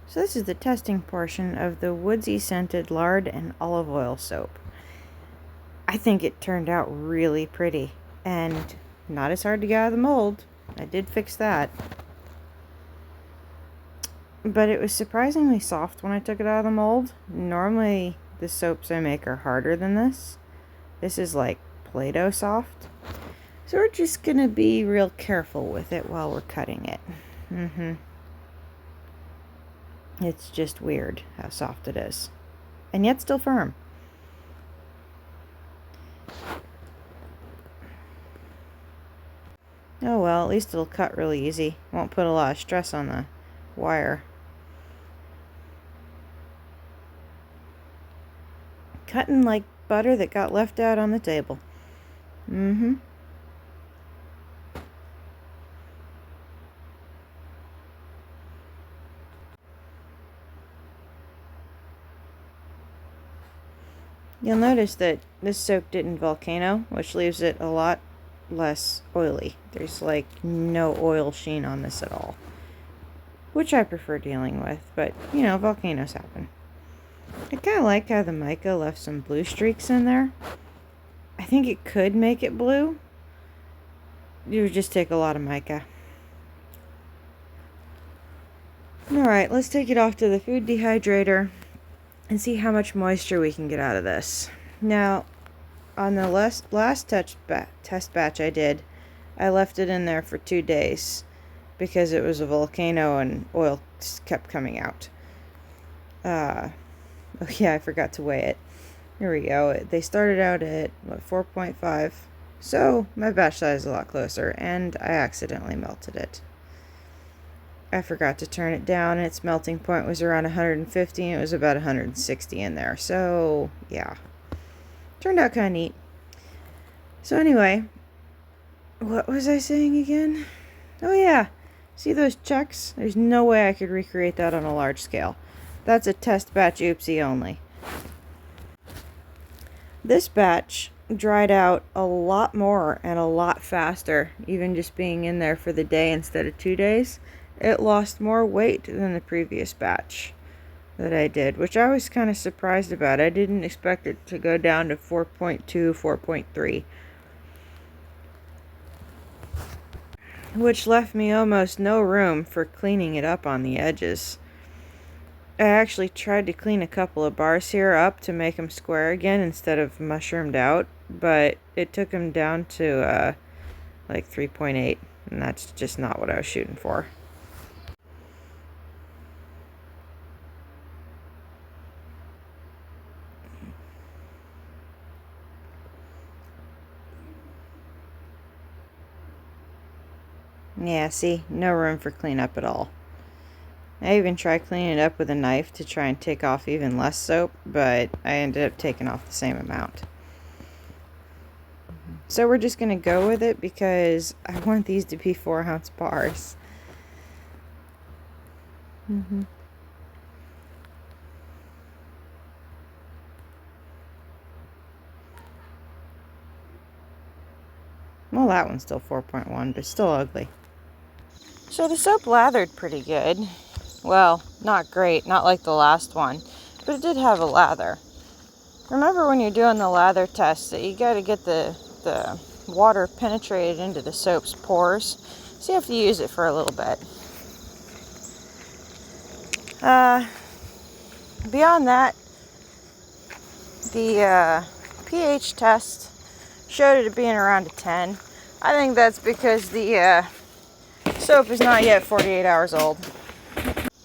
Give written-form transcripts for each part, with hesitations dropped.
So this is the testing portion of the woodsy scented lard and olive oil soap. I think it turned out really pretty and not as hard to get out of the mold. I did fix that. But it was surprisingly soft when I took it out of the mold. Normally the soaps I make are harder than this. This is like Play-Doh soft. So we're just going to be real careful with it while we're cutting it. It's just weird how soft it is. And yet still firm. Oh well, at least it'll cut really easy. Won't put a lot of stress on the wire. Cutting like butter that got left out on the table. You'll notice that this soap didn't volcano, which leaves it a lot less oily. There's like no oil sheen on this at all, which I prefer dealing with, but you know, volcanoes happen. I kind of like how the mica left some blue streaks in there. I think it could make it blue. It would just take a lot of mica. Alright, let's take it off to the food dehydrator and see how much moisture we can get out of this. Now, on the last test batch I did, I left it in there for 2 days because it was a volcano and oil kept coming out. Oh yeah, I forgot to weigh it. Here we go. They started out at, 4.5. So, my batch size is a lot closer, and I accidentally melted it. I forgot to turn it down, and its melting point was around 150, and it was about 160 in there. So, yeah. Turned out kind of neat. So anyway, what was I saying again? Oh yeah, see those checks? There's no way I could recreate that on a large scale. That's a test batch oopsie only. This batch dried out a lot more and a lot faster, even just being in there for the day instead of 2 days. It lost more weight than the previous batch that I did, which I was kind of surprised about. I didn't expect it to go down to 4.2, 4.3. Which left me almost no room for cleaning it up on the edges. I actually tried to clean a couple of bars here up to make them square again instead of mushroomed out, but it took them down to like 3.8, and that's just not what I was shooting for. Yeah, see, no room for cleanup at all. I even tried cleaning it up with a knife to try and take off even less soap, but I ended up taking off the same amount. So we're just going to go with it because I want these to be 4-ounce bars. Well, that one's still 4.1, but still ugly. So the soap lathered pretty good. Well, not great, not like the last one, but it did have a lather. Remember when you're doing the lather test that you got to get the water penetrated into the soap's pores, so you have to use it for a little bit. Beyond that, the pH test showed it being around a 10. I think that's because the soap is not yet 48 hours old.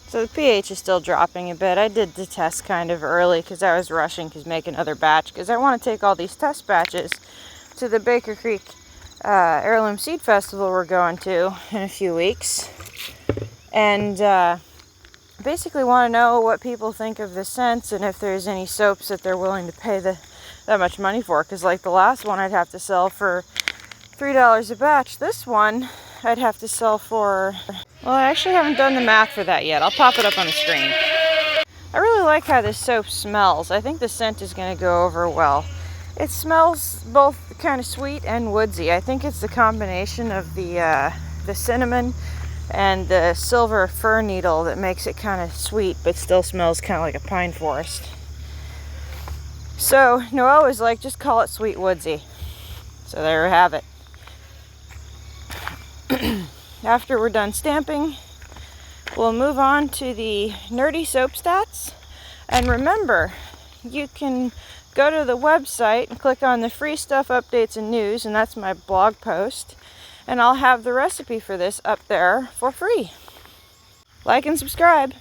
So the pH is still dropping a bit. I did the test kind of early because I was rushing to make another batch because I want to take all these test batches to the Baker Creek Heirloom Seed Festival we're going to in a few weeks. And basically want to know what people think of the scents and if there's any soaps that they're willing to pay that much money for. Because like the last one I'd have to sell for $3 a batch. This one I'd have to sell for... Well, I actually haven't done the math for that yet. I'll pop it up on the screen. I really like how this soap smells. I think the scent is going to go over well. It smells both kind of sweet and woodsy. I think it's the combination of the cinnamon and the silver fir needle that makes it kind of sweet but still smells kind of like a pine forest. So Noelle was like, just call it Sweet Woodsy. So there we have it. After we're done stamping, we'll move on to the nerdy soap stats. And remember, you can go to the website and click on the free stuff, updates, and news, and that's my blog post. And I'll have the recipe for this up there for free. Like and subscribe.